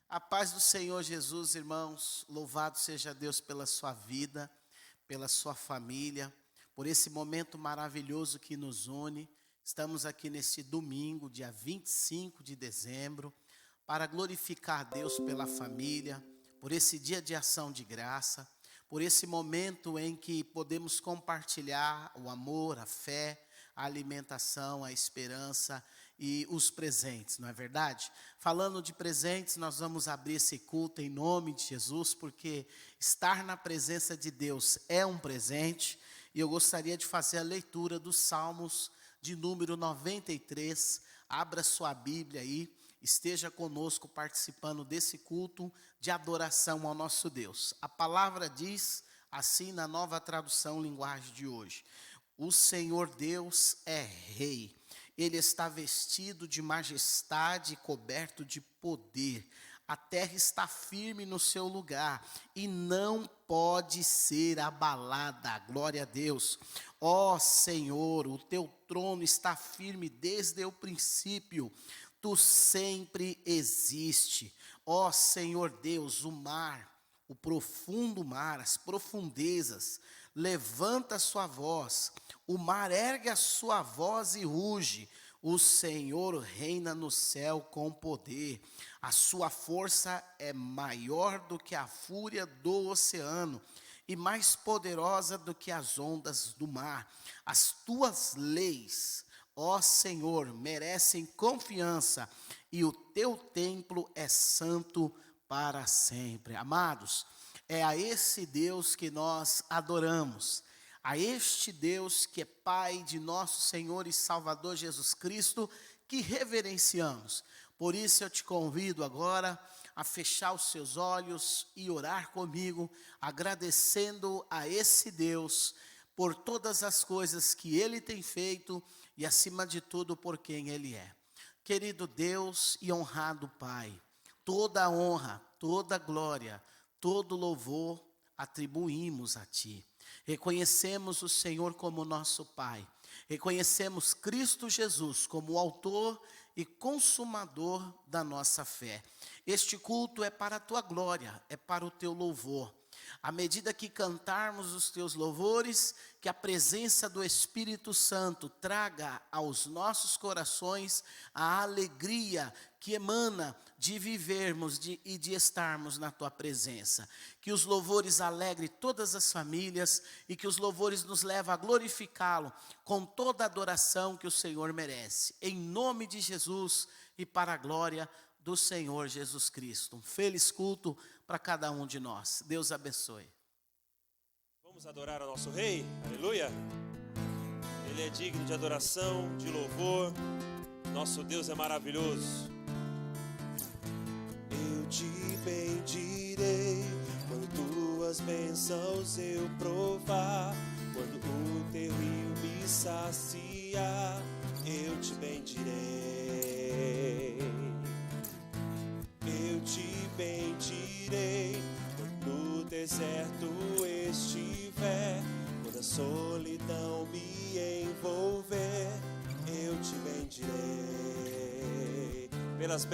A paz do Senhor Jesus, irmãos, louvado seja Deus pela sua vida, pela sua família, por esse momento maravilhoso que nos une. Estamos aqui neste domingo, dia 25 de dezembro, para glorificar a Deus pela família, por esse dia de ação de graça, por esse momento em que podemos compartilhar o amor, a fé, a alimentação, a esperança e os presentes, não é verdade? Falando de presentes, nós vamos abrir esse culto em nome de Jesus, porque estar na presença de Deus é um presente, e eu gostaria de fazer a leitura dos Salmos de número 93. Abra sua Bíblia aí, esteja conosco participando desse culto de adoração ao nosso Deus. A palavra diz assim na Nova Tradução Linguagem de hoje: o Senhor Deus é Rei. Ele está vestido de majestade e coberto de poder. A terra está firme no seu lugar e não pode ser abalada. Glória a Deus. Ó Senhor, o teu trono está firme desde o princípio. Tu sempre existe. Ó Senhor Deus, o mar, o profundo mar, as profundezas, levanta a sua voz, o mar ergue a sua voz e ruge. O Senhor reina no céu com poder, a sua força é maior do que a fúria do oceano, e mais poderosa do que as ondas do mar. As tuas leis, ó Senhor, merecem confiança, e o teu templo é santo para sempre. Amados, é a esse Deus que nós adoramos, a este Deus que é Pai de nosso Senhor e Salvador Jesus Cristo, que reverenciamos. Por isso eu te convido agora a fechar os seus olhos e orar comigo, agradecendo a esse Deus por todas as coisas que Ele tem feito e, acima de tudo, por quem Ele é. Querido Deus e honrado Pai, toda a honra, toda a glória, todo louvor atribuímos a Ti. Reconhecemos o Senhor como nosso Pai. Reconhecemos Cristo Jesus como o autor e consumador da nossa fé. Este culto é para a Tua glória, é para o Teu louvor. À medida que cantarmos os Teus louvores, que a presença do Espírito Santo traga aos nossos corações a alegria que emana de vivermos e de estarmos na Tua presença. Que os louvores alegrem todas as famílias e que os louvores nos levem a glorificá-lo com toda a adoração que o Senhor merece. Em nome de Jesus e para a glória do Senhor Jesus Cristo. Um feliz culto para cada um de nós. Deus abençoe. Vamos adorar ao nosso Rei, aleluia. Ele é digno de adoração, de louvor. Nosso Deus é maravilhoso. Eu te bendirei quando tuas bênçãos eu provar, quando o teu rio me saciar, eu te bendirei. Eu te bendirei quando no deserto estiver, quando a solidão me envolver, eu te bendirei. Pelas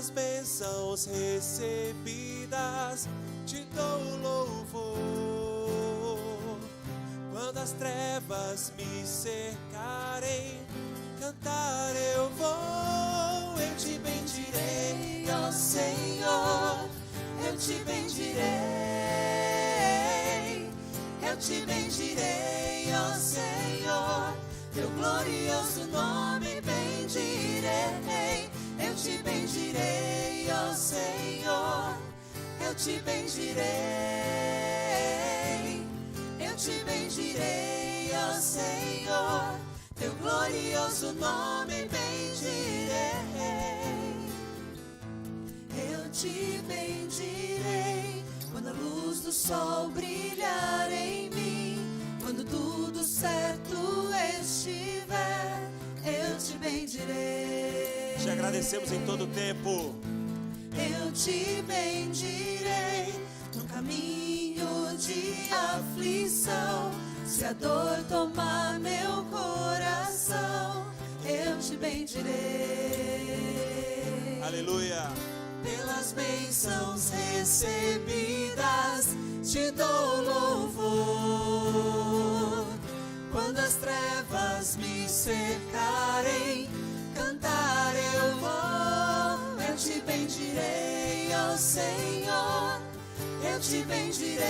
bênçãos recebidas, te dou louvor. Quando as trevas me cercarem, cantar eu vou. Eu te bendirei, ó Senhor, eu te bendirei. Eu te bendirei, ó Senhor, teu glorioso nome bendirei. Eu te bendirei, ó Senhor, eu te bendirei. Eu te bendirei, ó Senhor, teu glorioso nome bendirei. Eu te bendirei quando a luz do sol brilhar em mim, quando tudo certo estiver, eu te bendirei. Te agradecemos em todo o tempo. Eu te bendirei no caminho de aflição. Se a dor tomar meu coração, eu te bendirei. Aleluia. pelas bênçãos recebidas, te dou louvor. Quando as trevas me cercarem, cantar eu vou. Eu te bendirei, ó Senhor, eu te bendirei.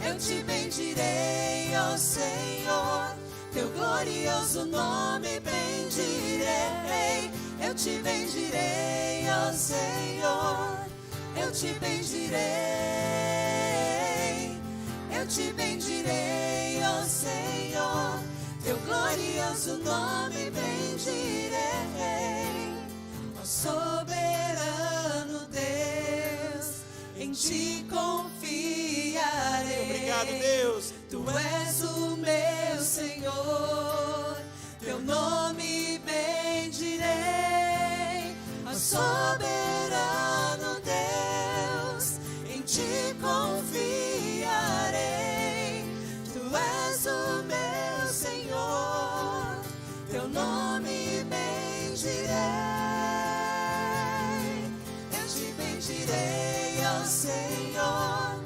Eu te bendirei, ó Senhor, teu glorioso nome bendirei. Eu te bendirei, ó Senhor, eu te bendirei. Eu te bendirei, ó Senhor, teu glorioso nome bendirei. Ó soberano Deus, em ti confiarei. Obrigado, Deus. Tu és o meu Senhor, teu nome bendirei. Ó soberano Deus, em ti confiarei. Tu és o meu Senhor, teu nome bendirei. Eu te bendirei, ó Senhor,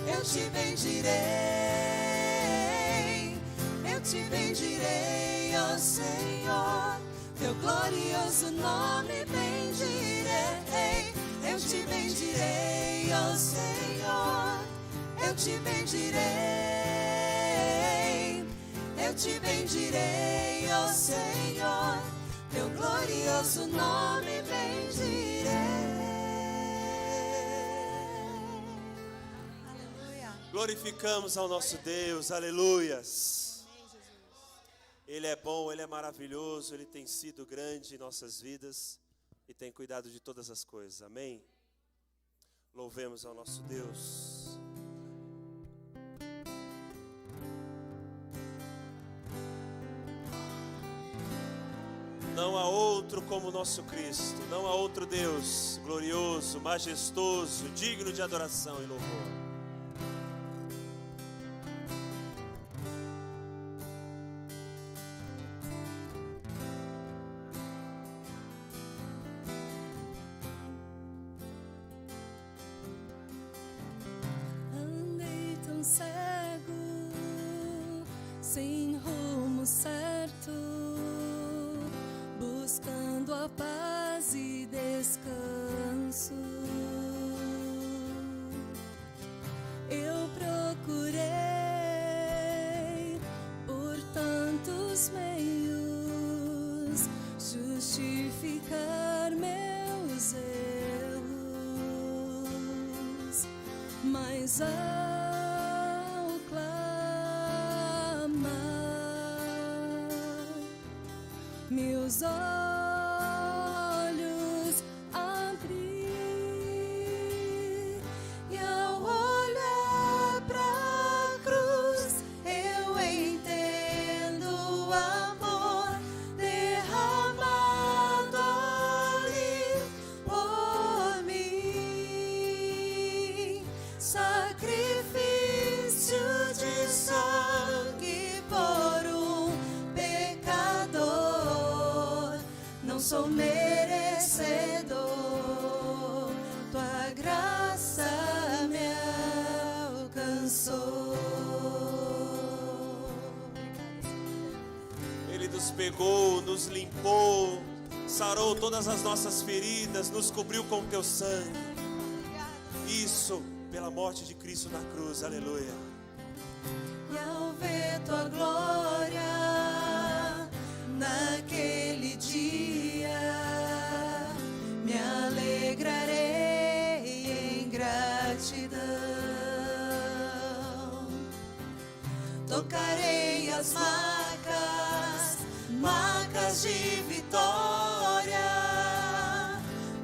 eu te bendirei. Eu te bendirei, ó Senhor, teu glorioso nome bendirei. Eu te bendirei, ó Senhor, eu te bendirei. Eu te bendirei, ó Senhor, teu glorioso nome bendirei. Aleluia. Glorificamos ao nosso Deus, aleluias. Ele é bom, Ele é maravilhoso, Ele tem sido grande em nossas vidas e tem cuidado de todas as coisas, amém? Louvemos ao nosso Deus. Não há outro como o nosso Cristo, não há outro Deus glorioso, majestoso, digno de adoração e louvor. Andei tão cego, sem rumo certo, buscando a paz e descanso. Eu procurei por tantos meios justificar meus erros, mas ao clamar, meus olhos abri, e ao olhar pra cruz eu entendo o amor derramado ali por mim. Sacrifício de sangue por um pecador. Não sou merecedor, tua graça me alcançou. Ele nos pegou, nos limpou, sarou todas as nossas feridas, nos cobriu com teu sangue. Isso pela morte de Cristo na cruz, aleluia. E ao ver tua glória naquele dia, me alegrarei em gratidão. Tocarei as marcas de vitória.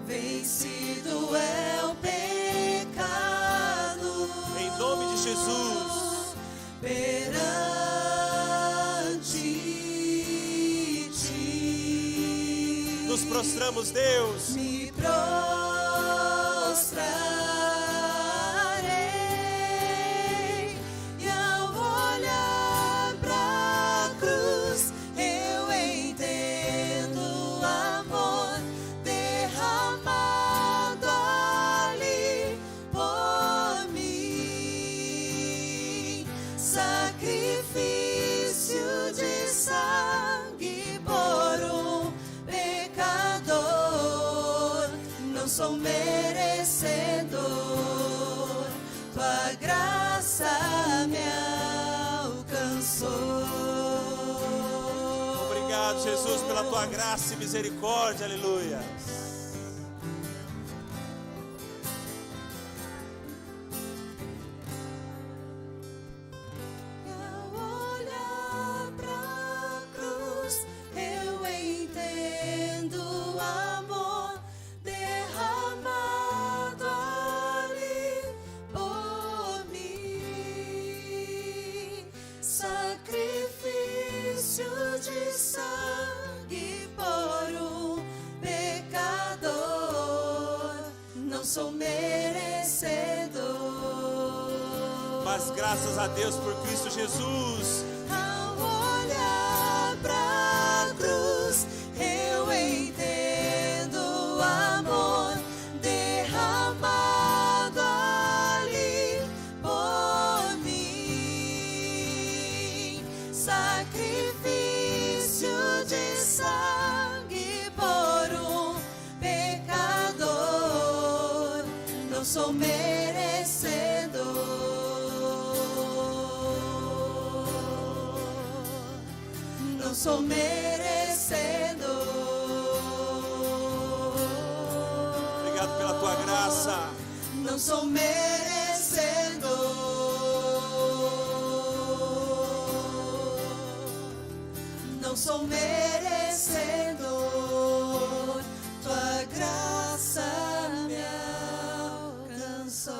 Vencido é o pecado. Em nome de Jesus. Perante ti Nos prostramos, Deus. me prostrarei, e ao olhar pra cruz eu entendo o amor sou merecedor, tua graça me alcançou. Obrigado, Jesus, pela tua graça e misericórdia, aleluia. De sangue por um pecador, não sou merecedor. Mas graças a Deus por Cristo Jesus. Ao olhar pra cruz, eu entendo o amor derramado ali por mim. Sacrifício de sangue por um pecador, não sou merecedor, não sou merecedor. Obrigado pela tua graça. Não sou merecedor, não sou merecedor, tua graça me alcançou.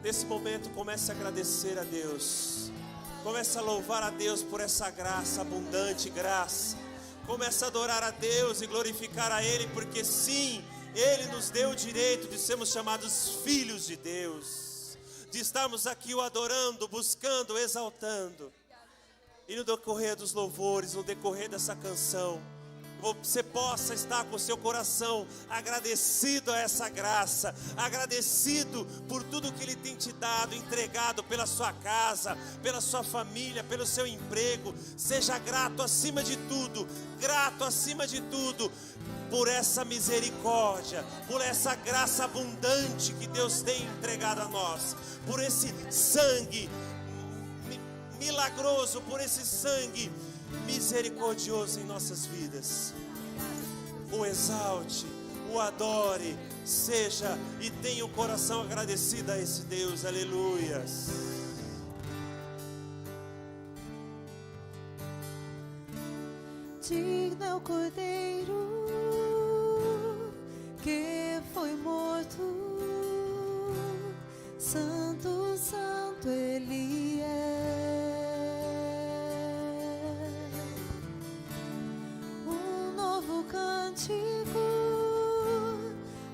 Nesse momento, comece a agradecer a Deus. Comece a louvar a Deus por essa graça, abundante graça. Comece a adorar a Deus e glorificar a Ele, porque sim, Ele nos deu o direito de sermos chamados filhos de Deus, de estarmos aqui o adorando, buscando, exaltando. E no decorrer dos louvores, no decorrer dessa canção, você possa estar com o seu coração agradecido a essa graça, agradecido por tudo que Ele tem te dado, entregado pela sua casa, pela sua família, pelo seu emprego. Seja grato acima de tudo, por essa misericórdia, por essa graça abundante que Deus tem entregado a nós, por esse sangue milagroso, por esse sangue misericordioso em nossas vidas. O exalte, o adore, seja e tenha o coração agradecido a esse Deus, aleluias. Digno é o Cordeiro que foi morto, santo, santo Ele é. Um novo cântico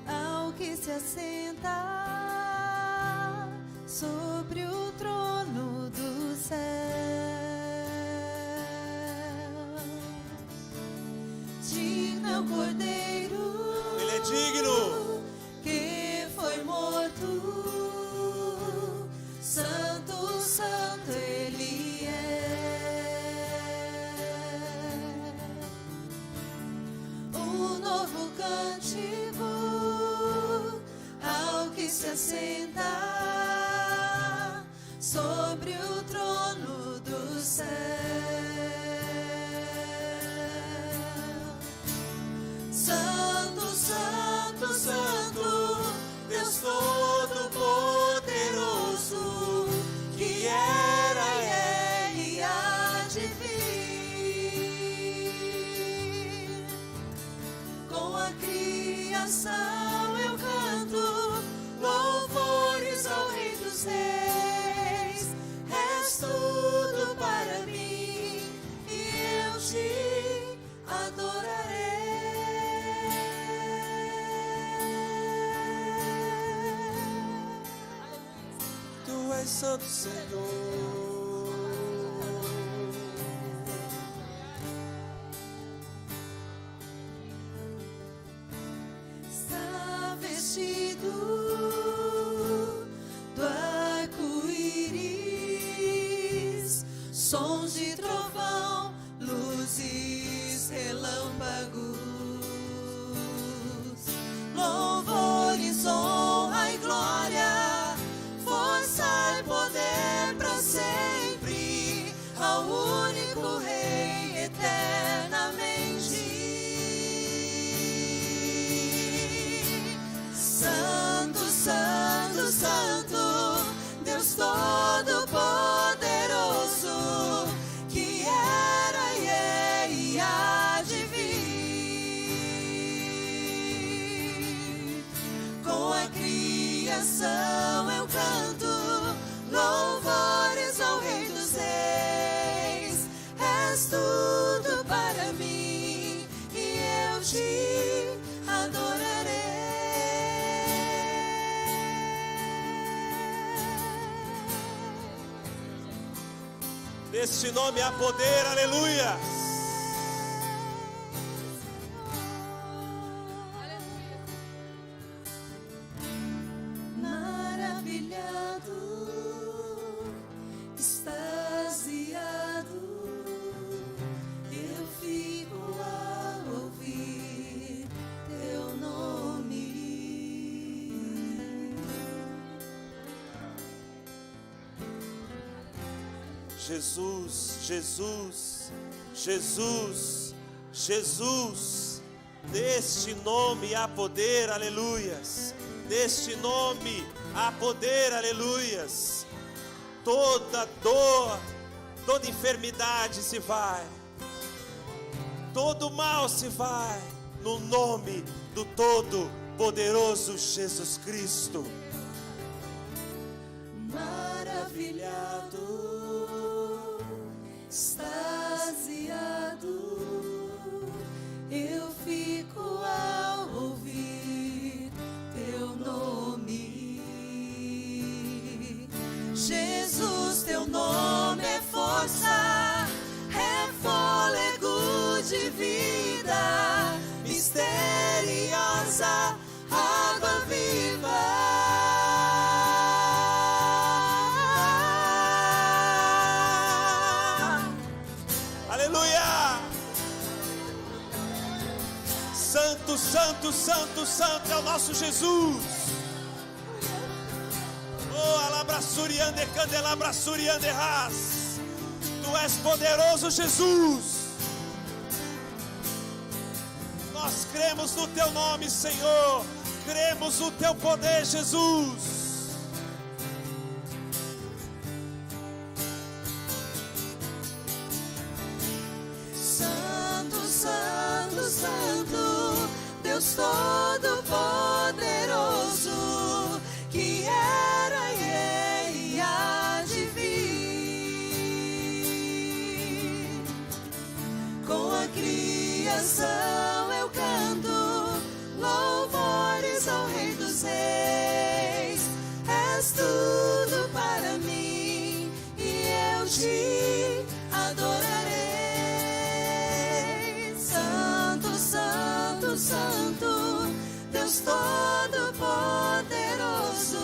ao que se assenta sobre o trono do céu. Digno é o Cordeiro, Ele é digno, que foi morto, santo, santo Ele é. Um novo cântico ao que se assenta sobre o trono do céu. Santo, santo, santo, Deus Todo-Poderoso, que era e é e há de vir. Com a criação eu canto louvores ao Rei dos Reis. És tudo para mim e eu te adorarei. Tu és santo, Senhor. Está vestido do arco-íris, sons de trovão Neste nome há poder, aleluia. Maravilhado, extasiado, eu fico a ouvir teu nome. Jesus, Jesus, Jesus, Jesus. Neste nome há poder, aleluias. Neste nome há poder, aleluias. Toda dor, toda enfermidade se vai, todo mal se vai, no nome do Todo-Poderoso Jesus Cristo. Maravilhado, extasiado, eu fico ao ouvir teu nome. Jesus, teu nome é força, é fôlego de vida, misteriosa água viva. Santo, santo, santo, santo é o nosso Jesus. Oh, alabraçuriande, candelabraçuriande ras. Tu és poderoso, Jesus. Nós cremos no teu nome, Senhor. Cremos no teu poder, Jesus. Santo, santo, santo, Deus Todo-Poderoso, que era e há de vir. Com a criação eu canto louvores ao Rei dos Reis. És tudo para mim e eu te adorarei. Santo, santo, santo, Deus Todo-Poderoso,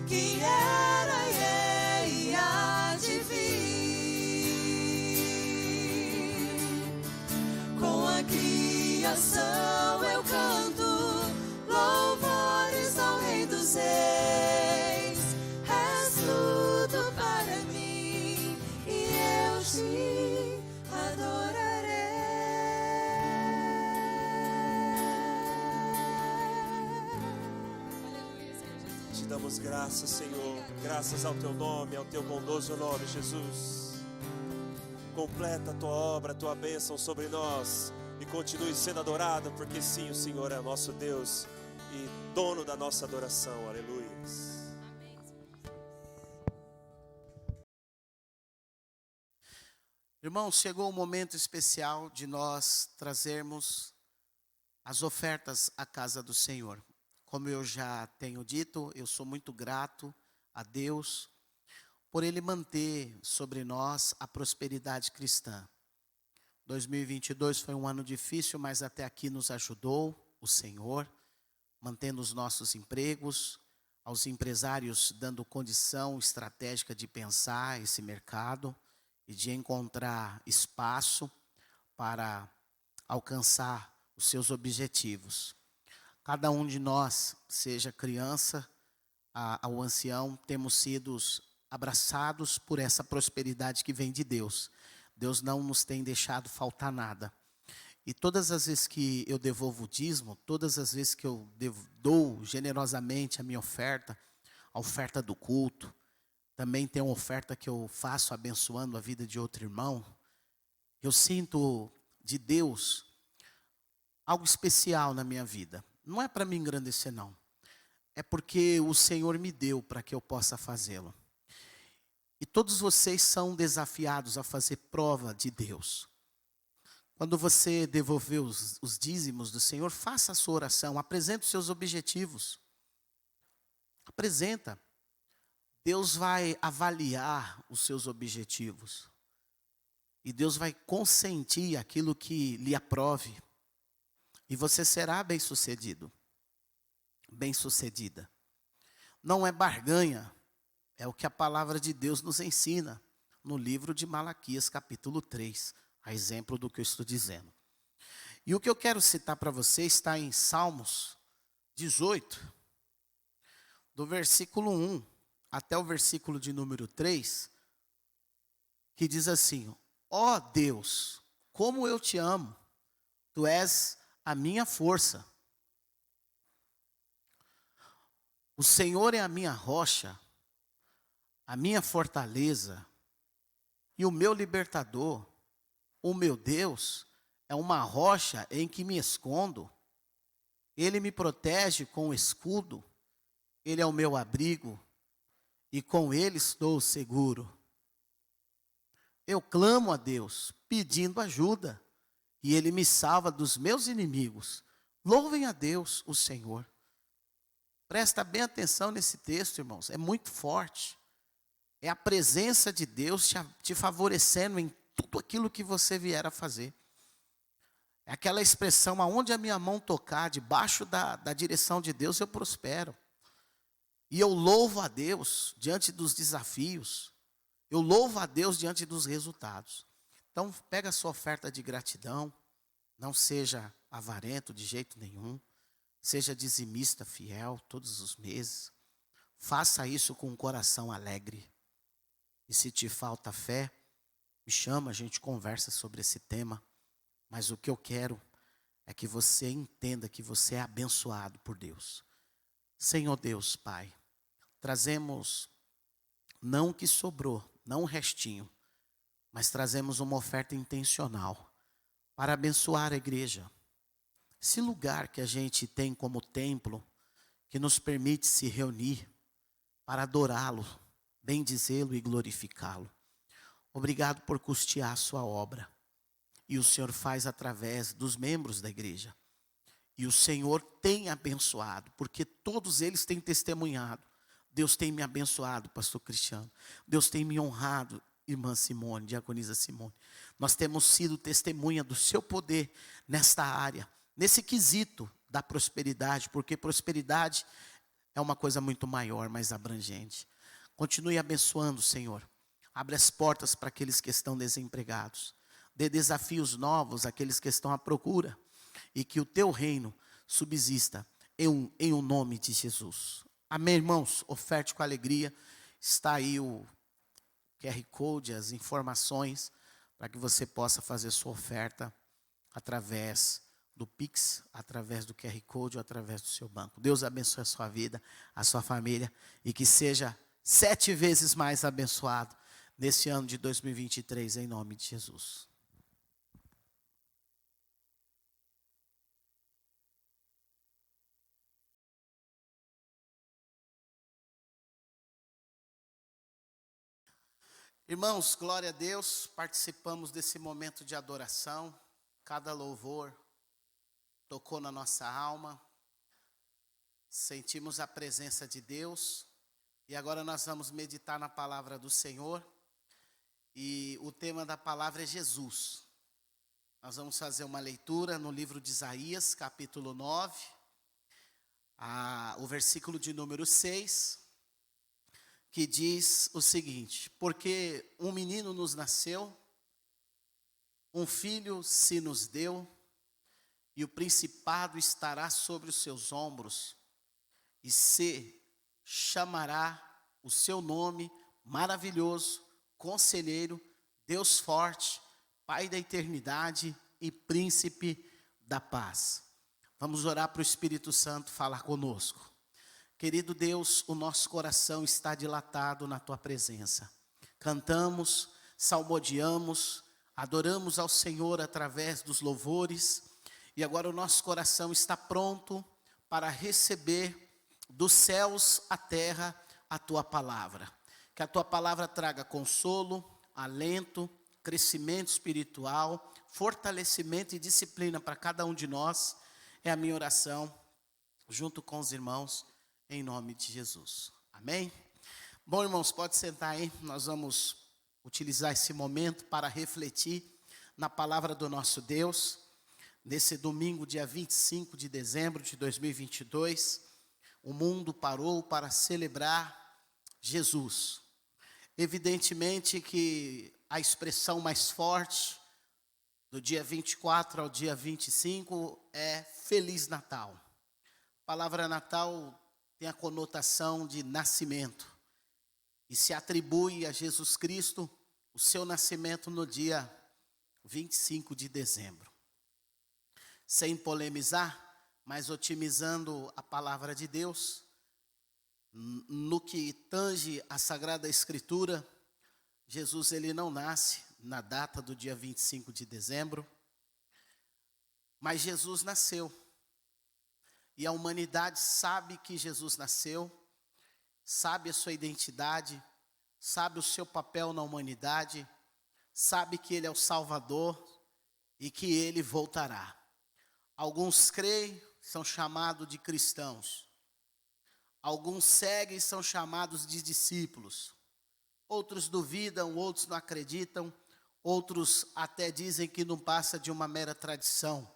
que era e há de vir. Com a criação eu canto louvores ao Rei dos Reis. És tudo para mim e eu te adorarei. Te damos graças, Senhor. Graças ao teu nome, ao teu bondoso nome, Jesus. Completa a tua obra, a tua bênção sobre nós. E continue sendo adorado, porque sim, o Senhor é nosso Deus e dono da nossa adoração. Aleluia. Irmãos, chegou o momento especial de nós trazermos as ofertas à casa do Senhor. Como eu já tenho dito, eu sou muito grato a Deus por Ele manter sobre nós a prosperidade cristã. 2022 foi um ano difícil, mas até aqui nos ajudou o Senhor, mantendo os nossos empregos, aos empresários dando condição estratégica de pensar esse mercado e de encontrar espaço para alcançar os seus objetivos. Cada um de nós, seja criança ao ancião, temos sido abraçados por essa prosperidade que vem de Deus. Deus não nos tem deixado faltar nada. E todas as vezes que eu devolvo o dízimo, todas as vezes que eu dou generosamente a minha oferta, a oferta do culto, também tem uma oferta que eu faço abençoando a vida de outro irmão, eu sinto de Deus algo especial na minha vida. Não é para me engrandecer, não. É porque o Senhor me deu para que eu possa fazê-lo. E todos vocês são desafiados a fazer prova de Deus. Quando você devolver os dízimos do Senhor, faça a sua oração, apresente os seus objetivos. Apresenta. Deus vai avaliar os seus objetivos. E Deus vai consentir aquilo que lhe aprove. E você será bem-sucedido. Bem-sucedida. Não é barganha, é o que a palavra de Deus nos ensina no livro de Malaquias, capítulo 3, a exemplo do que eu estou dizendo. E o que eu quero citar para você está em Salmos 18, do versículo 1 até o versículo de número 3, que diz assim: ó Deus, como eu te amo, tu és a minha força. O Senhor é a minha rocha, a minha fortaleza e o meu libertador. O meu Deus é uma rocha em que me escondo. Ele me protege com o escudo. Ele é o meu abrigo e com ele estou seguro. Eu clamo a Deus pedindo ajuda e ele me salva dos meus inimigos. Louvem a Deus, o Senhor. Presta bem atenção nesse texto, irmãos, é muito forte. É a presença de Deus te favorecendo em tudo aquilo que você vier a fazer. É aquela expressão, aonde a minha mão tocar, debaixo da direção de Deus, eu prospero. E eu louvo a Deus diante dos desafios. Eu louvo a Deus diante dos resultados. Então, pega a sua oferta de gratidão. Não seja avarento de jeito nenhum. Seja dizimista fiel todos os meses. Faça isso com um coração alegre. E se te falta fé, me chama, a gente conversa sobre esse tema. Mas o que eu quero é que você entenda que você é abençoado por Deus. Senhor Deus, Pai, trazemos não o que sobrou, não um restinho, mas trazemos uma oferta intencional para abençoar a igreja. Esse lugar que a gente tem como templo, que nos permite se reunir para adorá-lo, bendizê-lo e glorificá-lo. Obrigado por custear a sua obra. E o Senhor faz através dos membros da igreja. E o Senhor tem abençoado, porque todos eles têm testemunhado. Deus tem me abençoado, pastor Cristiano. Deus tem me honrado, irmã Simone, diaconisa Simone. Nós temos sido testemunha do seu poder nesta área, nesse quesito da prosperidade, porque prosperidade é uma coisa muito maior, mais abrangente. Continue abençoando, Senhor. Abre as portas para aqueles que estão desempregados. Dê desafios novos àqueles que estão à procura. E que o teu reino subsista em o nome de Jesus. Amém, irmãos? Oferte com alegria. Está aí o QR Code, as informações, para que você possa fazer sua oferta através do Pix, através do QR Code ou através do seu banco. Deus abençoe a sua vida, a sua família, e que seja 7 vezes mais abençoado nesse ano de 2023, em nome de Jesus. Irmãos, glória a Deus, participamos desse momento de adoração. Cada louvor tocou na nossa alma, sentimos a presença de Deus. E agora nós vamos meditar na palavra do Senhor. E o tema da palavra é Jesus. Nós vamos fazer uma leitura no livro de Isaías, capítulo 9, o versículo de número 6. Que diz o seguinte: porque um menino nos nasceu, um filho se nos deu, e o principado estará sobre os seus ombros, e se chamará o seu nome maravilhoso, Conselheiro, Deus forte, Pai da eternidade e Príncipe da paz. Vamos orar para o Espírito Santo falar conosco. Querido Deus, o nosso coração está dilatado na Tua presença. Cantamos, salmodiamos, adoramos ao Senhor através dos louvores. E agora o nosso coração está pronto para receber dos céus à terra a Tua palavra. Que a Tua palavra traga consolo, alento, crescimento espiritual, fortalecimento e disciplina para cada um de nós. É a minha oração, junto com os irmãos, em nome de Jesus. Amém? Bom, irmãos, pode sentar aí. Nós vamos utilizar esse momento para refletir na palavra do nosso Deus. Nesse domingo, dia 25 de dezembro de 2022, o mundo parou para celebrar Jesus. Evidentemente que a expressão mais forte do dia 24 ao dia 25 é Feliz Natal. A palavra Natal tem a conotação de nascimento e se atribui a Jesus Cristo o seu nascimento no dia 25 de dezembro. Sem polemizar, mas otimizando a palavra de Deus, no que tange a Sagrada Escritura, Jesus ele não nasce na data do dia 25 de dezembro, mas Jesus nasceu. E a humanidade sabe que Jesus nasceu, sabe a sua identidade, sabe o seu papel na humanidade, sabe que ele é o Salvador e que ele voltará. Alguns creem, são chamados de cristãos. Alguns seguem, são chamados de discípulos. Outros duvidam, outros não acreditam, outros até dizem que não passa de uma mera tradição.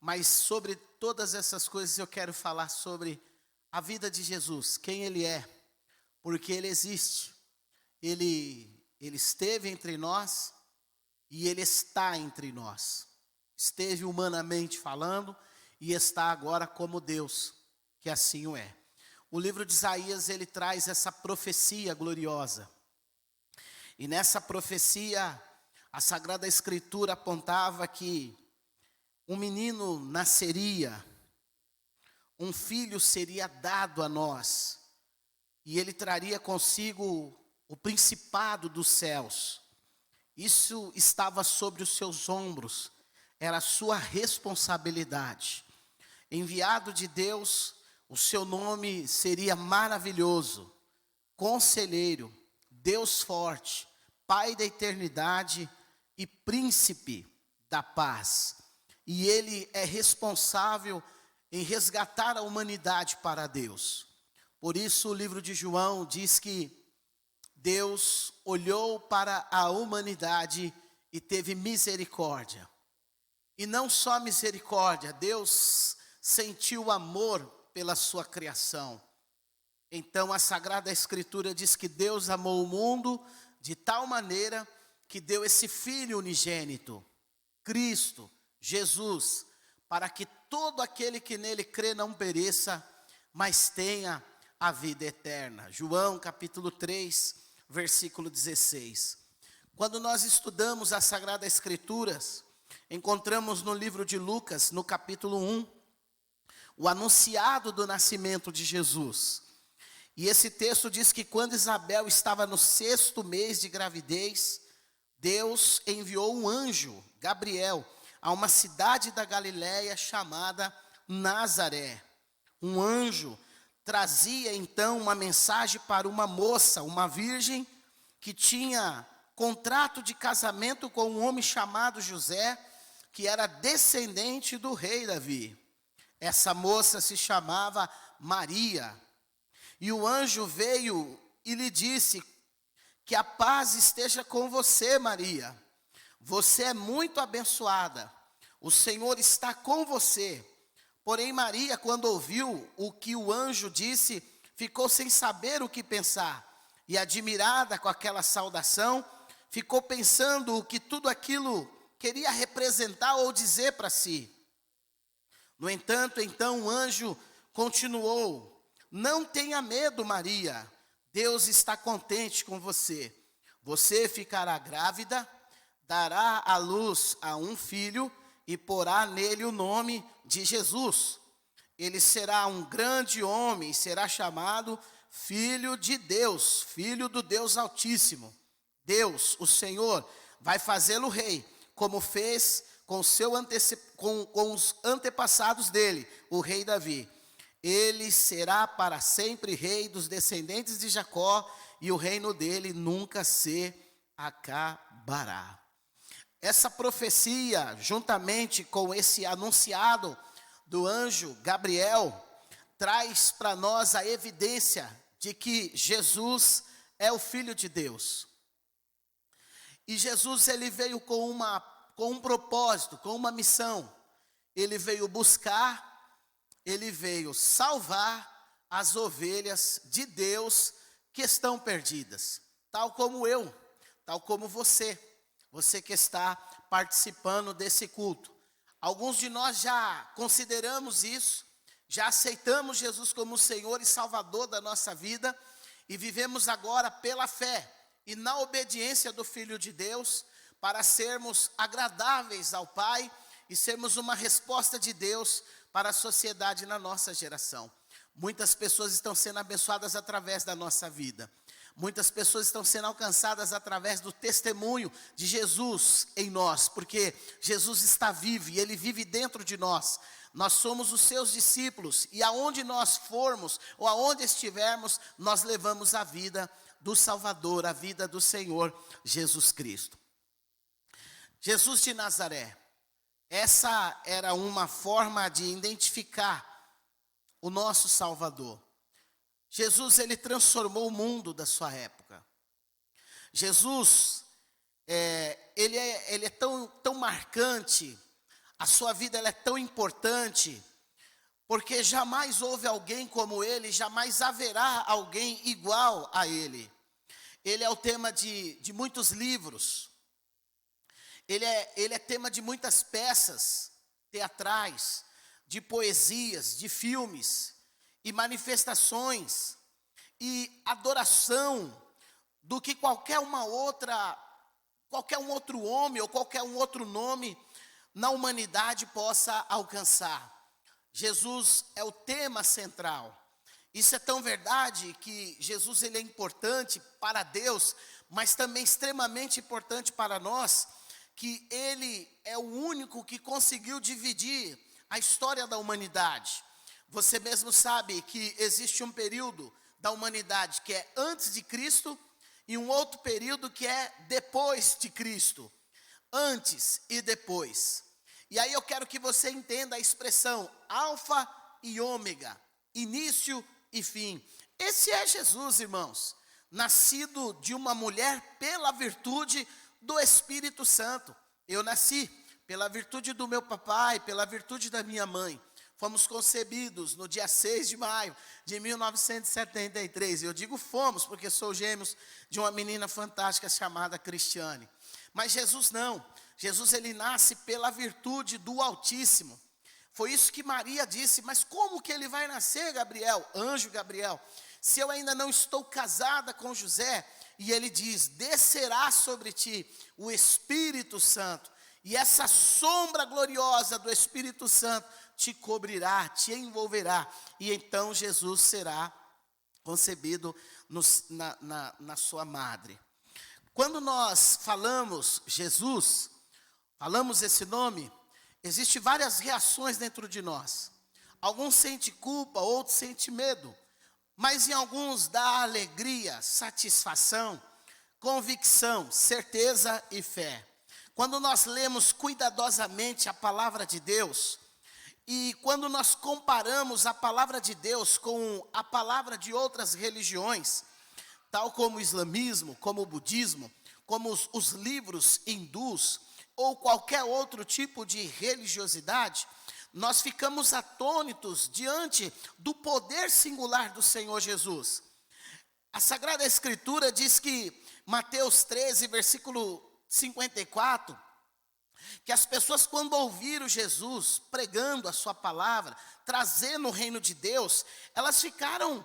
Mas sobre todas essas coisas eu quero falar sobre a vida de Jesus, quem ele é, porque ele existe. Ele esteve entre nós e ele está entre nós. Esteve humanamente falando e está agora como Deus, que assim o é. O livro de Isaías, ele traz essa profecia gloriosa. E nessa profecia, a Sagrada Escritura apontava que um menino nasceria, um filho seria dado a nós, e ele traria consigo o principado dos céus. Isso estava sobre os seus ombros, era a sua responsabilidade. Enviado de Deus, o seu nome seria maravilhoso, conselheiro, Deus forte, Pai da eternidade e príncipe da paz. E ele é responsável em resgatar a humanidade para Deus. Por isso o livro de João diz que Deus olhou para a humanidade e teve misericórdia. E não só misericórdia, Deus sentiu amor pela sua criação. Então a Sagrada Escritura diz que Deus amou o mundo de tal maneira que deu esse Filho unigênito, Cristo, Jesus, para que todo aquele que nele crê não pereça, mas tenha a vida eterna. João capítulo 3, versículo 16. Quando nós estudamos as Sagradas Escrituras, encontramos no livro de Lucas, no capítulo 1, o anunciado do nascimento de Jesus. E esse texto diz que quando Isabel estava no 6º mês de gravidez, Deus enviou um anjo, Gabriel, a uma cidade da Galiléia chamada Nazaré. Um anjo trazia então uma mensagem para uma moça, uma virgem, que tinha contrato de casamento com um homem chamado José, que era descendente do rei Davi. Essa moça se chamava Maria. E o anjo veio e lhe disse: que a paz esteja com você, Maria. Você é muito abençoada. O Senhor está com você. Porém, Maria, quando ouviu o que o anjo disse, ficou sem saber o que pensar. E admirada com aquela saudação, ficou pensando o que tudo aquilo queria representar ou dizer para si. No entanto, então o anjo continuou: não tenha medo, Maria, Deus está contente com você. Você ficará grávida, dará à luz a um filho e porá nele o nome de Jesus. Ele será um grande homem e será chamado Filho de Deus, Filho do Deus Altíssimo. Deus, o Senhor, vai fazê-lo rei, como fez com os antepassados dele, o rei Davi. Ele será para sempre rei dos descendentes de Jacó, e o reino dele nunca se acabará. Essa profecia, juntamente com esse anunciado do anjo Gabriel, traz para nós a evidência de que Jesus é o Filho de Deus. E Jesus, ele veio com um propósito, com uma missão. Ele veio buscar, ele veio salvar as ovelhas de Deus que estão perdidas. Tal como eu, tal como você que está participando desse culto. Alguns de nós já consideramos isso, já aceitamos Jesus como Senhor e Salvador da nossa vida e vivemos agora pela fé e na obediência do Filho de Deus para sermos agradáveis ao Pai e sermos uma resposta de Deus para a sociedade na nossa geração. Muitas pessoas estão sendo abençoadas através da nossa vida. Muitas pessoas estão sendo alcançadas através do testemunho de Jesus em nós, porque Jesus está vivo e Ele vive dentro de nós. Nós somos os seus discípulos e aonde nós formos ou aonde estivermos, nós levamos a vida do Salvador, a vida do Senhor Jesus Cristo. Jesus de Nazaré, essa era uma forma de identificar o nosso Salvador. Jesus, ele transformou o mundo da sua época. Jesus, ele é tão marcante, a sua vida ela é tão importante, porque jamais houve alguém como ele, jamais haverá alguém igual a ele. Ele é o tema de muitos livros, ele é tema de muitas peças teatrais, de poesias, de filmes, e manifestações e adoração do que qualquer um outro homem ou qualquer um outro nome na humanidade possa alcançar. Jesus é o tema central. Isso é tão verdade que Jesus ele é importante para Deus, mas também extremamente importante para nós, que ele é o único que conseguiu dividir a história da humanidade. Você mesmo sabe que existe um período da humanidade que é antes de Cristo e um outro período que é depois de Cristo. Antes e depois. E aí eu quero que você entenda a expressão alfa e ômega, início e fim. Esse é Jesus, irmãos, nascido de uma mulher pela virtude do Espírito Santo. Eu nasci pela virtude do meu papai, pela virtude da minha mãe. Fomos concebidos no dia 6 de maio de 1973. Eu digo fomos, porque sou gêmeos de uma menina fantástica chamada Cristiane. Mas Jesus não. Jesus ele nasce pela virtude do Altíssimo. Foi isso que Maria disse. Mas como que ele vai nascer, Gabriel? Anjo Gabriel. Se eu ainda não estou casada com José. E ele diz, descerá sobre ti o Espírito Santo. E essa sombra gloriosa do Espírito Santo te cobrirá, te envolverá. E então Jesus será concebido na sua madre. Quando nós falamos Jesus, falamos esse nome, existem várias reações dentro de nós. Alguns sentem culpa, outros sentem medo. Mas em alguns dá alegria, satisfação, convicção, certeza e fé. Quando nós lemos cuidadosamente a palavra de Deus, e quando nós comparamos a palavra de Deus com a palavra de outras religiões, tal como o islamismo, como o budismo, como os livros hindus, ou qualquer outro tipo de religiosidade, nós ficamos atônitos diante do poder singular do Senhor Jesus. A Sagrada Escritura diz que, Mateus 13, versículo 54, que as pessoas quando ouviram Jesus pregando a sua palavra, trazendo o reino de Deus, elas ficaram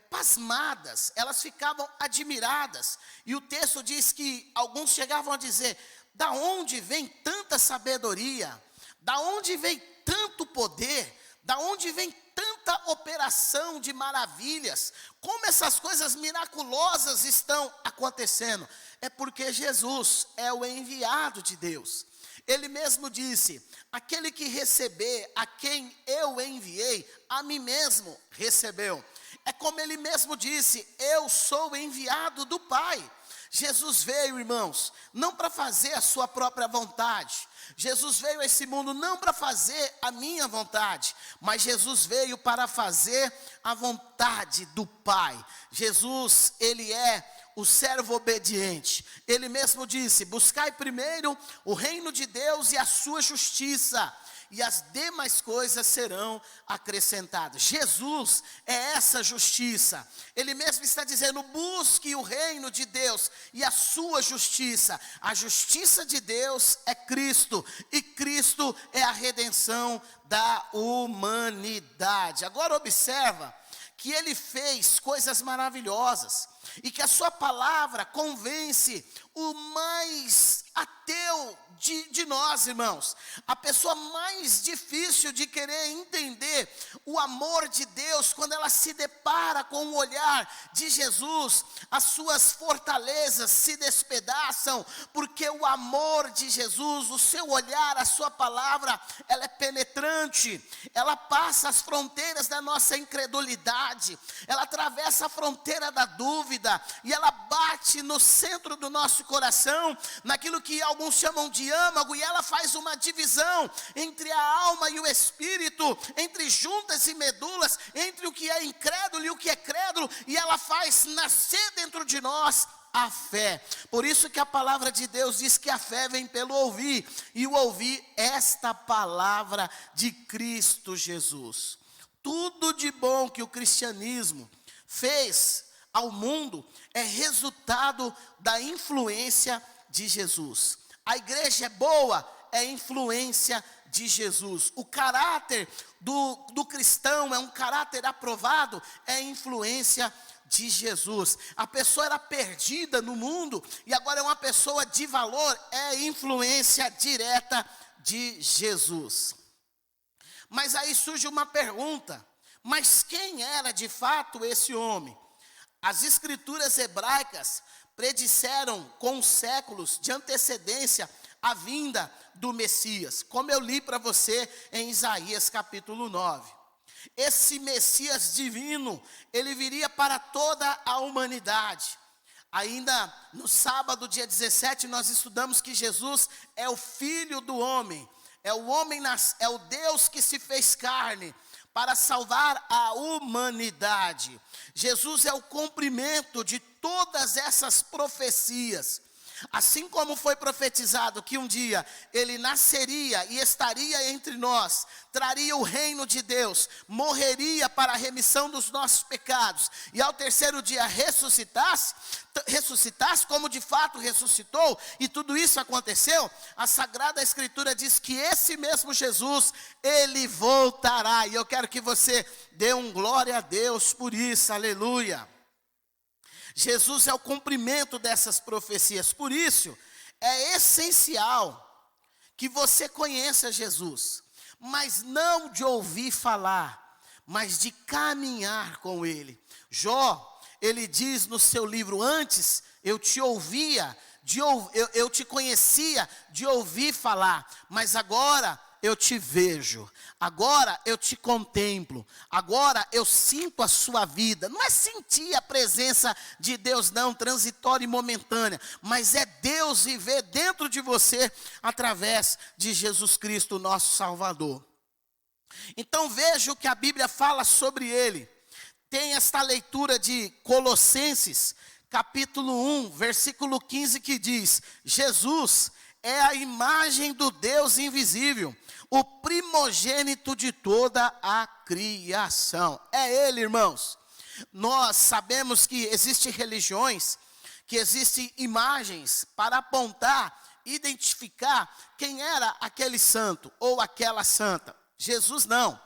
pasmadas, elas ficavam admiradas. E o texto diz que alguns chegavam a dizer, da onde vem tanta sabedoria? Da onde vem tanto poder? Da onde vem tanta operação de maravilhas? Como essas coisas miraculosas estão acontecendo? É porque Jesus é o enviado de Deus. Ele mesmo disse, aquele que receber a quem eu enviei, a mim mesmo recebeu. É como ele mesmo disse, eu sou o enviado do Pai. Jesus veio, irmãos, não para fazer a sua própria vontade. Jesus veio a esse mundo não para fazer a minha vontade, mas Jesus veio para fazer a vontade do Pai. Jesus, ele é o servo obediente. Ele mesmo disse: buscai primeiro o reino de Deus e a sua justiça, e as demais coisas serão acrescentadas. Jesus é essa justiça. Ele mesmo está dizendo: busque o reino de Deus e a sua justiça. A justiça de Deus é Cristo, e Cristo é a redenção da humanidade. Agora observa que ele fez coisas maravilhosas, e que a sua palavra convence o mais ateu de nós, irmãos. A pessoa mais difícil de querer entender o amor de Deus, quando ela se depara com o olhar de Jesus, as suas fortalezas se despedaçam, porque o amor de Jesus, o seu olhar, a sua palavra, ela é penetrante, ela passa as fronteiras da nossa incredulidade, ela atravessa a fronteira da dúvida, e ela bate no centro do nosso coração, naquilo que alguns chamam de âmago, e ela faz uma divisão entre a alma e o espírito, entre juntas e medulas, entre o que é incrédulo e o que é crédulo, e ela faz nascer dentro de nós a fé. Por isso que a palavra de Deus diz que a fé vem pelo ouvir, e o ouvir esta palavra de Cristo Jesus. Tudo de bom que o cristianismo fez ao mundo é resultado da influência de Jesus. A igreja é boa, é influência de Jesus. O caráter do cristão é um caráter aprovado, é influência de Jesus. A pessoa era perdida no mundo e agora é uma pessoa de valor, é influência direta de Jesus. Mas aí surge uma pergunta: mas quem era de fato esse homem? As escrituras hebraicas predisseram com séculos de antecedência a vinda do Messias, como eu li para você em Isaías capítulo 9. Esse Messias divino, ele viria para toda a humanidade. Ainda no sábado, dia 17, nós estudamos que Jesus é o Filho do homem, é o Deus que se fez carne para salvar a humanidade. Jesus é o cumprimento de todas essas profecias. Assim como foi profetizado que um dia ele nasceria e estaria entre nós, traria o reino de Deus, morreria para a remissão dos nossos pecados, e ao terceiro dia ressuscitasse como de fato ressuscitou, e tudo isso aconteceu, a Sagrada Escritura diz que esse mesmo Jesus, ele voltará, e eu quero que você dê um glória a Deus por isso, aleluia. Jesus é o cumprimento dessas profecias. Por isso, é essencial que você conheça Jesus, mas não de ouvir falar, mas de caminhar com Ele. Jó, ele diz no seu livro: antes eu te ouvia, eu te conhecia de ouvir falar, mas agora eu te vejo, agora eu te contemplo, agora eu sinto a sua vida. Não é sentir a presença de Deus não, transitória e momentânea, mas é Deus viver dentro de você, através de Jesus Cristo, nosso Salvador. Então veja o que a Bíblia fala sobre Ele. Tem esta leitura de Colossenses, capítulo 1, versículo 15, que diz: Jesus é a imagem do Deus invisível, o primogênito de toda a criação. É Ele, irmãos. Nós sabemos que existem religiões, que existem imagens para apontar, identificar quem era aquele santo ou aquela santa. Jesus não,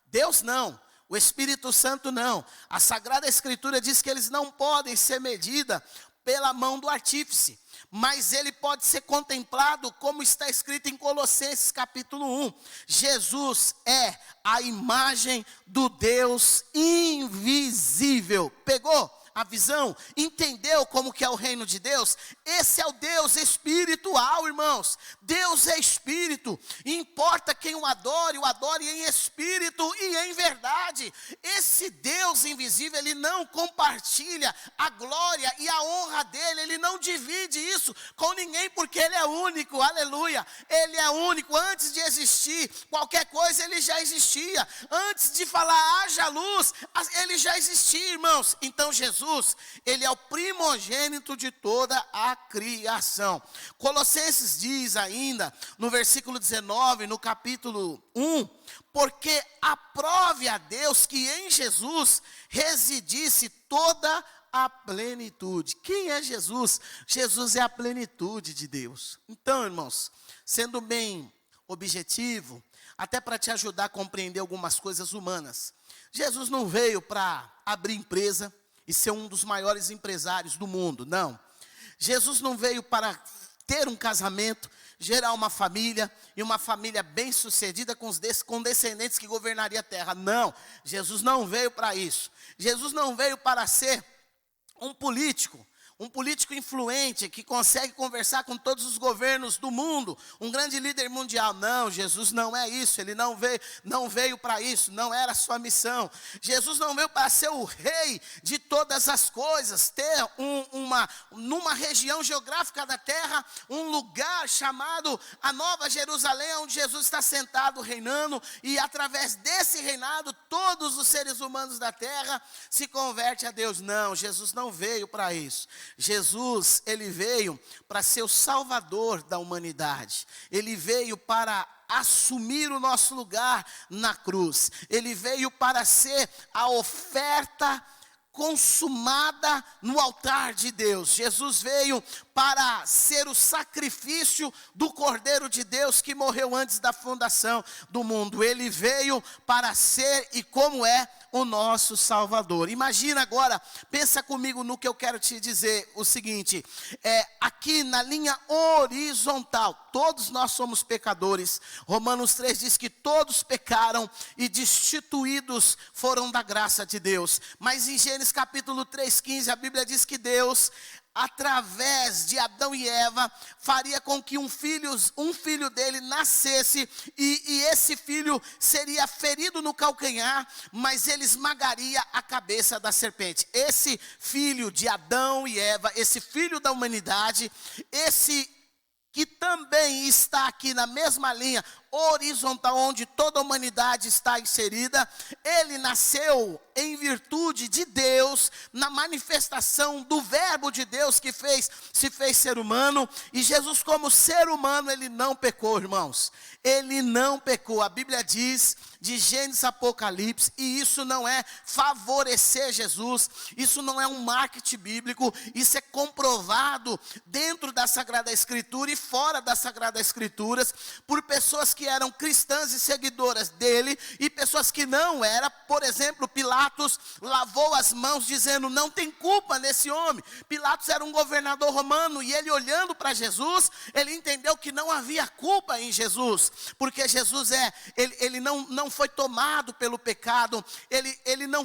Deus não, o Espírito Santo não. A Sagrada Escritura diz que eles não podem ser medidos pela mão do artífice, mas ele pode ser contemplado, como está escrito em Colossenses capítulo 1. Jesus é a imagem do Deus invisível. Pegou a visão? Entendeu como que é o reino de Deus? Esse é o Deus espiritual, irmãos. Deus é espírito, e importa quem o adore em espírito e em verdade. Esse Deus invisível, ele não compartilha a glória e a honra dele, ele não divide isso com ninguém, porque ele é único, aleluia. Ele é único. Antes de existir qualquer coisa, ele já existia. Antes de falar haja luz, ele já existia, irmãos. Então Jesus Jesus, ele é o primogênito de toda a criação. Colossenses diz ainda, no versículo 19, no capítulo 1, porque aprove a Deus que em Jesus residisse toda a plenitude. Quem é Jesus? Jesus é a plenitude de Deus. Então, irmãos, sendo bem objetivo, até para te ajudar a compreender algumas coisas humanas, Jesus não veio para abrir empresa e ser um dos maiores empresários do mundo, não. Jesus não veio para ter um casamento, gerar uma família, e uma família bem-sucedida com descendentes que governaria a terra. Não, Jesus não veio para isso. Jesus não veio para ser um político influente que consegue conversar com todos os governos do mundo, um grande líder mundial. Não, Jesus não é isso, ele não veio para isso, não era a sua missão. Jesus não veio para ser o rei de todas as coisas, ter numa região geográfica da terra, um lugar chamado a Nova Jerusalém, onde Jesus está sentado reinando, e através desse reinado, todos os seres humanos da terra se convertem a Deus. Não, Jesus não veio para isso. Jesus, ele veio para ser o salvador da humanidade. Ele veio para assumir o nosso lugar na cruz. Ele veio para ser a oferta consumada no altar de Deus. Jesus veio para ser o sacrifício do Cordeiro de Deus que morreu antes da fundação do mundo. Ele veio para ser e como é o nosso Salvador. Imagina agora, pensa comigo no que eu quero te dizer, o seguinte, aqui na linha horizontal, todos nós somos pecadores. Romanos 3 diz que todos pecaram e destituídos foram da graça de Deus. Mas em Gênesis capítulo 3:15, a Bíblia diz que Deus, através de Adão e Eva, faria com que um filho dele nascesse, e esse filho seria ferido no calcanhar, mas ele esmagaria a cabeça da serpente. Esse filho de Adão e Eva, esse filho da humanidade, esse que também está aqui na mesma linha horizontal, onde toda a humanidade está inserida, ele nasceu em virtude de Deus, na manifestação do verbo de Deus que se fez ser humano. E Jesus, como ser humano, ele não pecou, irmãos. Ele não pecou. A Bíblia diz, de Gênesis a Apocalipse, e isso não é favorecer Jesus, isso não é um marketing bíblico, isso é comprovado dentro da Sagrada Escritura e fora das Sagradas Escrituras, por pessoas que eram cristãs e seguidoras dele, e pessoas que não eram. Por exemplo, Pilatos lavou as mãos dizendo, não tem culpa nesse homem. Pilatos era um governador romano, e ele olhando para Jesus, ele entendeu que não havia culpa em Jesus, porque Jesus ele não foi tomado pelo pecado, ele não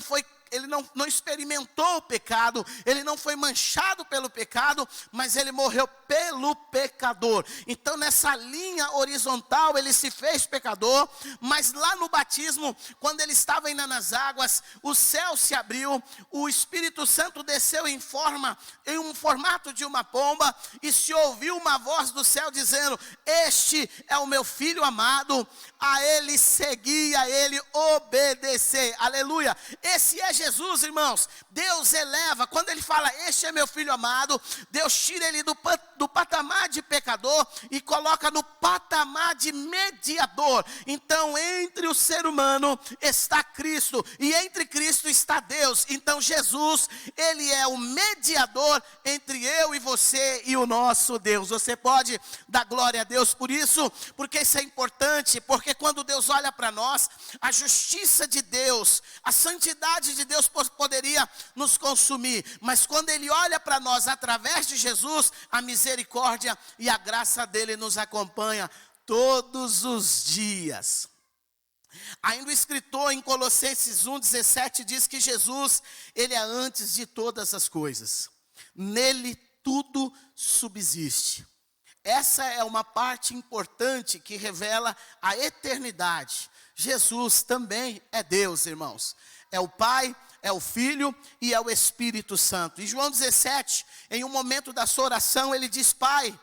experimentou o pecado, ele não foi manchado pelo pecado, mas ele morreu pelo pecador. Então nessa linha horizontal ele se fez pecador, mas lá no batismo, quando ele estava ainda nas águas, o céu se abriu, o Espírito Santo desceu em um formato de uma pomba, e se ouviu uma voz do céu dizendo, este é o meu filho amado, a ele seguir, a ele obedecer. Aleluia. Esse é Jesus, irmãos. Deus eleva, quando ele fala, este é meu filho amado, Deus tira ele do patamar de pecador e coloca no patamar de mediador. Então entre o ser humano está Cristo, e entre Cristo está Deus. Então Jesus, ele é o mediador entre eu e você e o nosso Deus. Você pode dar glória a Deus por isso, porque isso é importante, porque quando Deus olha para nós, a justiça de Deus, a santidade de Deus poderia nos consumir, mas quando ele olha para nós através de Jesus, a misericórdia e a graça dele nos acompanha todos os dias. Ainda o escritor em Colossenses 1:17 diz que Jesus, ele é antes de todas as coisas, nele tudo subsiste. Essa é uma parte importante que revela a eternidade. Jesus também é Deus, irmãos. É o Pai, é o Filho e é o Espírito Santo. Em João 17, em um momento da sua oração, ele diz, Pai,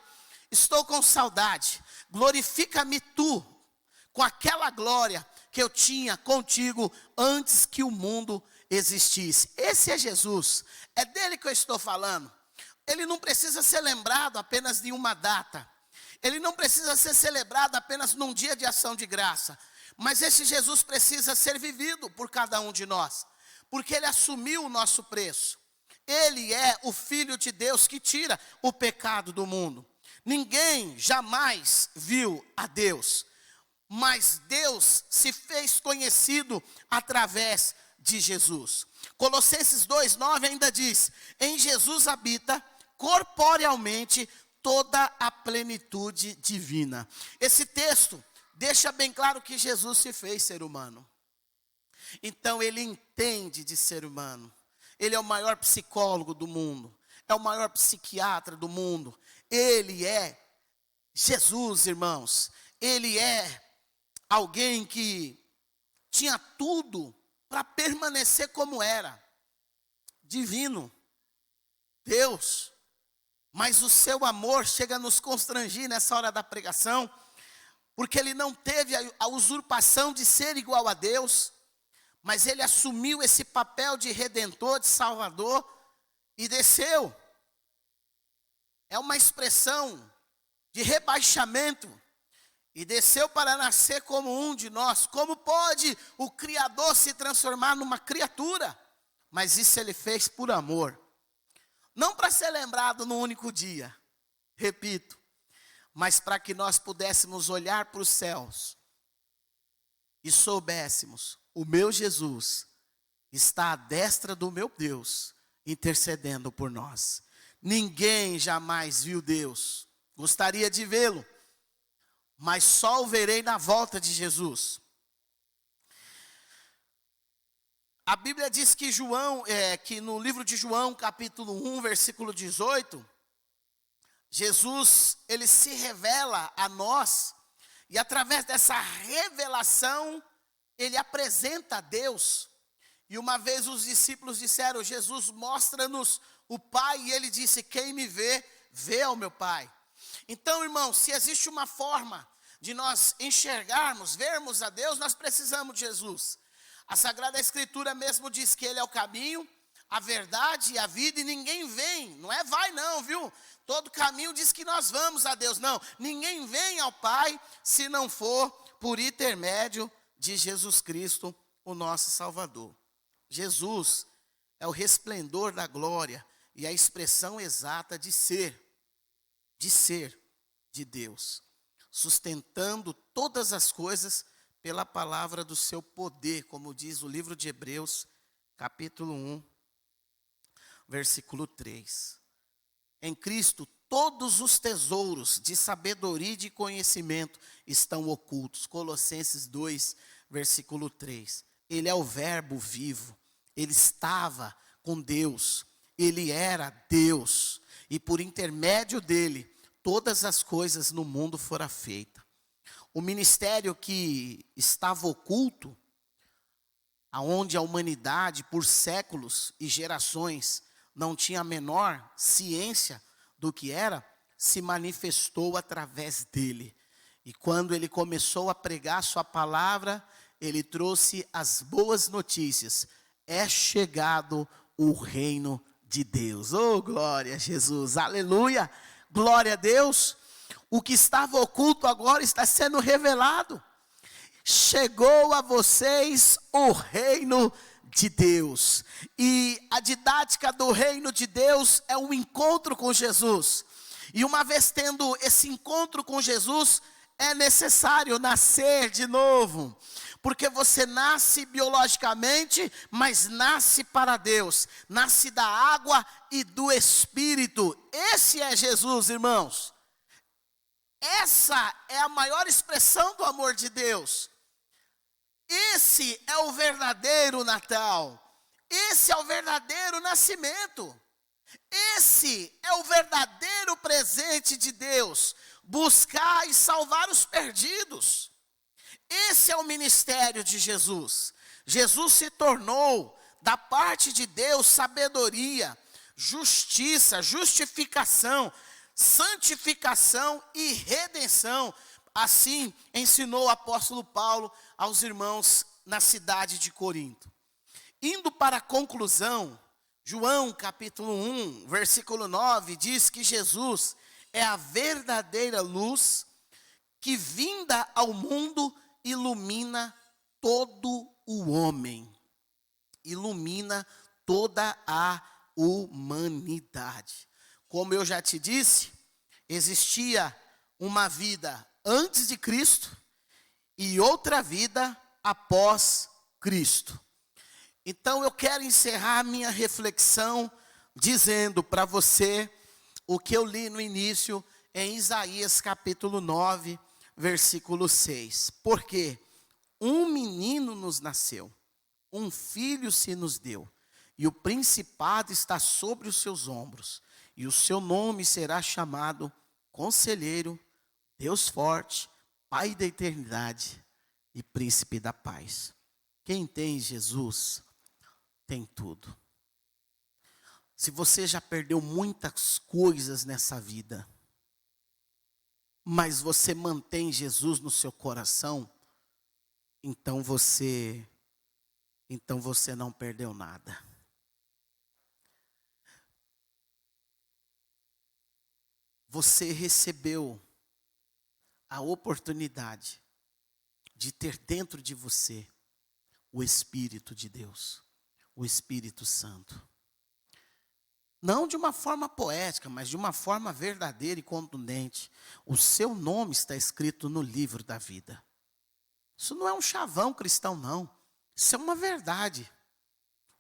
estou com saudade, glorifica-me tu, com aquela glória que eu tinha contigo antes que o mundo existisse. Esse é Jesus, é dele que eu estou falando. Ele não precisa ser lembrado apenas de uma data. Ele não precisa ser celebrado apenas num dia de ação de graça. Mas esse Jesus precisa ser vivido por cada um de nós. Porque ele assumiu o nosso preço. Ele é o Filho de Deus que tira o pecado do mundo. Ninguém jamais viu a Deus. Mas Deus se fez conhecido através de Jesus. Colossenses 2:9 ainda diz: em Jesus habita corporealmente toda a plenitude divina. Esse texto deixa bem claro que Jesus se fez ser humano. Então ele entende de ser humano. Ele é o maior psicólogo do mundo. É o maior psiquiatra do mundo. Ele é Jesus, irmãos. Ele é alguém que tinha tudo para permanecer como era. Divino. Deus. Mas o seu amor chega a nos constrangir nessa hora da pregação, porque ele não teve a usurpação de ser igual a Deus, mas ele assumiu esse papel de redentor, de salvador, e desceu. É uma expressão de rebaixamento, e desceu para nascer como um de nós. Como pode o Criador se transformar numa criatura? Mas isso ele fez por amor. Não para ser lembrado num único dia, repito, mas para que nós pudéssemos olhar para os céus e soubéssemos: o meu Jesus está à destra do meu Deus, intercedendo por nós. Ninguém jamais viu Deus, gostaria de vê-lo, mas só o verei na volta de Jesus. A Bíblia diz que que no livro de João, capítulo 1, versículo 18, Jesus, ele se revela a nós, e através dessa revelação, ele apresenta a Deus. E uma vez os discípulos disseram: Jesus, mostra-nos o Pai, e ele disse: quem me vê, vê ao meu Pai. Então, irmãos, se existe uma forma de nós enxergarmos, vermos a Deus, nós precisamos de Jesus. A Sagrada Escritura mesmo diz que ele é o caminho, a verdade e a vida, e ninguém vem, não é vai não, viu? Todo caminho diz que nós vamos a Deus, não. Ninguém vem ao Pai se não for por intermédio de Jesus Cristo, o nosso Salvador. Jesus é o resplendor da glória e a expressão exata de ser de Deus, sustentando todas as coisas pela palavra do seu poder, como diz o livro de Hebreus, capítulo 1, versículo 3. Em Cristo, todos os tesouros de sabedoria e de conhecimento estão ocultos. Colossenses 2, versículo 3. Ele é o verbo vivo, ele estava com Deus, ele era Deus, e por intermédio dele, todas as coisas no mundo foram feitas. O ministério que estava oculto, aonde a humanidade por séculos e gerações não tinha a menor ciência do que era, se manifestou através dele. E quando ele começou a pregar sua palavra, ele trouxe as boas notícias: é chegado o reino de Deus. Oh, glória a Jesus, aleluia, glória a Deus. O que estava oculto agora está sendo revelado. Chegou a vocês o reino de Deus. E a didática do reino de Deus é um encontro com Jesus. E uma vez tendo esse encontro com Jesus, é necessário nascer de novo. Porque você nasce biologicamente, mas nasce para Deus. Nasce da água e do Espírito. Esse é Jesus, irmãos. Essa é a maior expressão do amor de Deus. Esse é o verdadeiro Natal. Esse é o verdadeiro nascimento. Esse é o verdadeiro presente de Deus. Buscar e salvar os perdidos. Esse é o ministério de Jesus. Jesus se tornou, da parte de Deus, sabedoria, justiça, justificação, santificação e redenção. Assim ensinou o apóstolo Paulo aos irmãos na cidade de Corinto. Indo para a conclusão, João capítulo 1, versículo 9, diz que Jesus é a verdadeira luz que vinda ao mundo ilumina todo o homem. Ilumina toda a humanidade. Como eu já te disse, existia uma vida antes de Cristo e outra vida após Cristo. Então eu quero encerrar minha reflexão dizendo para você o que eu li no início em Isaías capítulo 9, versículo 6. Porque um menino nos nasceu, um filho se nos deu, e o principado está sobre os seus ombros, e o seu nome será chamado Conselheiro, Deus Forte, Pai da Eternidade e Príncipe da Paz. Quem tem Jesus tem tudo. Se você já perdeu muitas coisas nessa vida, mas você mantém Jesus no seu coração, então você não perdeu nada. Você recebeu a oportunidade de ter dentro de você o Espírito de Deus, o Espírito Santo. Não de uma forma poética, mas de uma forma verdadeira e contundente. O seu nome está escrito no livro da vida. Isso não é um chavão cristão, não. Isso é uma verdade.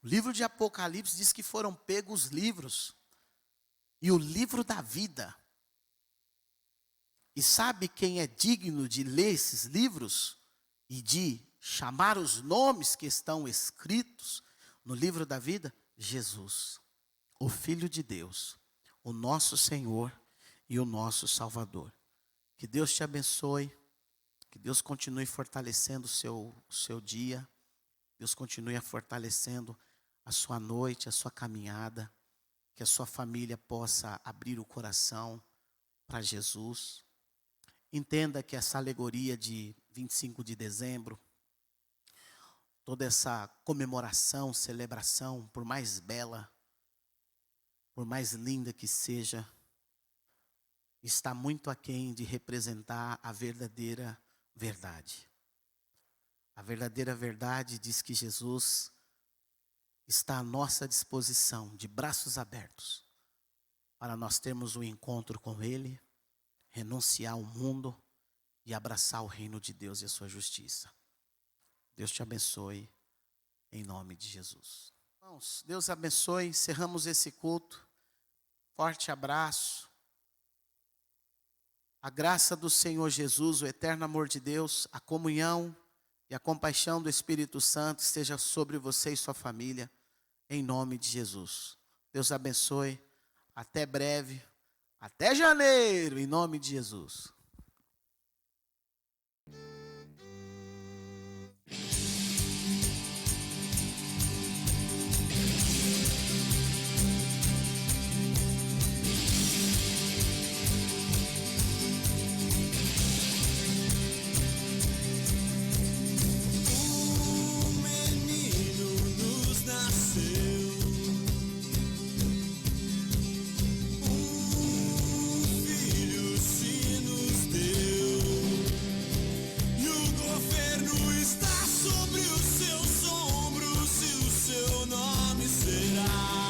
O livro de Apocalipse diz que foram pegos livros. E o livro da vida. E sabe quem é digno de ler esses livros? E de chamar os nomes que estão escritos no livro da vida? Jesus, o Filho de Deus, o nosso Senhor e o nosso Salvador. Que Deus te abençoe, que Deus continue fortalecendo o seu dia, Deus continue fortalecendo a sua noite, a sua caminhada, que a sua família possa abrir o coração para Jesus. Entenda que essa alegoria de 25 de dezembro, toda essa comemoração, celebração, por mais bela, por mais linda que seja, está muito aquém de representar a verdadeira verdade. A verdadeira verdade diz que Jesus está à nossa disposição, de braços abertos, para nós termos um encontro com Ele, renunciar ao mundo e abraçar o reino de Deus e a sua justiça. Deus te abençoe, em nome de Jesus. Irmãos, Deus abençoe, encerramos esse culto. Forte abraço. A graça do Senhor Jesus, o eterno amor de Deus, a comunhão e a compaixão do Espírito Santo esteja sobre você e sua família, em nome de Jesus. Deus abençoe, até breve, até janeiro, em nome de Jesus. Está sobre os seus ombros e o seu nome será